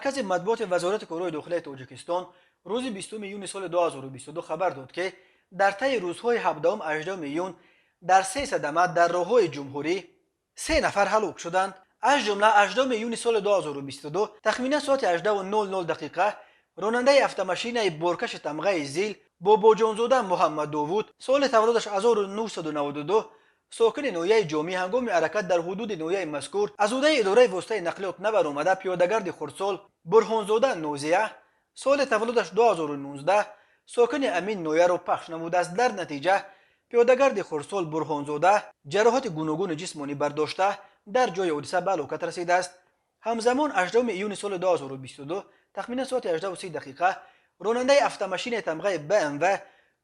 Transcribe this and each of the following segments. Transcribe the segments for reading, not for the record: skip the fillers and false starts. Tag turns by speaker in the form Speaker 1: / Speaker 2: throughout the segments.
Speaker 1: مرکز مطبوعات وزارت کارهای داخلی تاجیکستان روز 20 یونیو سال 2022 خبر داد که در طی روزهای 17 و 18 یون در 3 صدمه در راههای جمهوری 3 نفر هلاک شدند. از جمله 18 یونیو سال 2022 تخمینا ساعت 18:00 دقیقه راننده افت بورکش تمغه زیل باباجانزاده محمد داوود سال تولدش 1992 ساکن نویه جامی هنگام حرکت در حدود نویه مذکور از عهده اداره واسطه نقلیات نبر آمده پیادهگرد خردسال برهانزاده نوزیه سال تولدش 2019 ساکن امین نویه را پخش نموده است. در نتیجه پیادهگرد خردسال برهانزاده جراحات گوناگون جسمانی برداشته در جای حادثه به هلاکت رسیده است. همزمان 18 یونیو سال 2022 تخمینا ساعت 18:30 دقیقه راننده افت تمغه BMW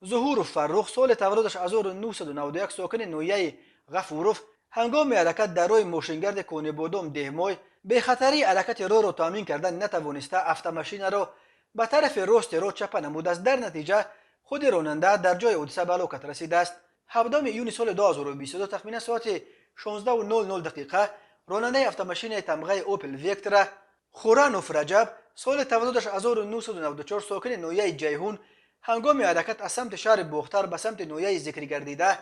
Speaker 1: ظهور فرخ سال تولدش 1991 ساکن نویه غفوروف هنگام حرکت در راه ماشینگرد کانبادام دهمای به خطری حرکت راه را تامین کردن نتوانسته افت را به طرف راست راه چپه نموده است. در نتیجه خود راننده در جای حادثه به هلاکت رسیده است. 17 یونیو سال 2022 تخمینا ساعت 16:00 دقیقه راننده افت تمغه اوپل ویکتور خورانوف رجب سال تولدش 1994 ساکن نویه جیهون هنگام حرکت از سمت شهر بختر به سمت نویه ذکر گردیده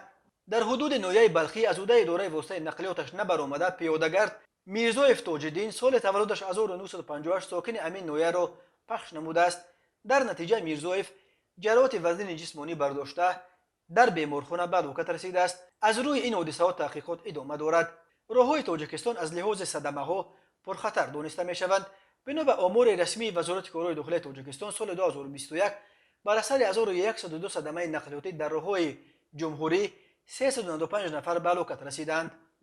Speaker 1: در حدود نویه بلخی از عهده اداره واسطه نقلیاتش نبرآمده پیادهگرد میرزایف تاج‌الدین سال تولدش 1958 ساکن امین نویه را پخش نموده است. در نتیجه میرزایف جراحات وزن جسمانی برداشته در بیمارخانه به هلاکت رسیده است. از روی این حادثه تحقیقات ادامه دارد. راههای تاجیکستان از لحاظ صدمه‌ها پرخطر دانسته می‌شوند. بنا به آمار رسمی وزارت کارهای داخلی تاجیکستان سال 2021 بر اثر 1102 صدمه نقلیاتی در راههای جمهوری 395 نفر به هلاکت رسیدند.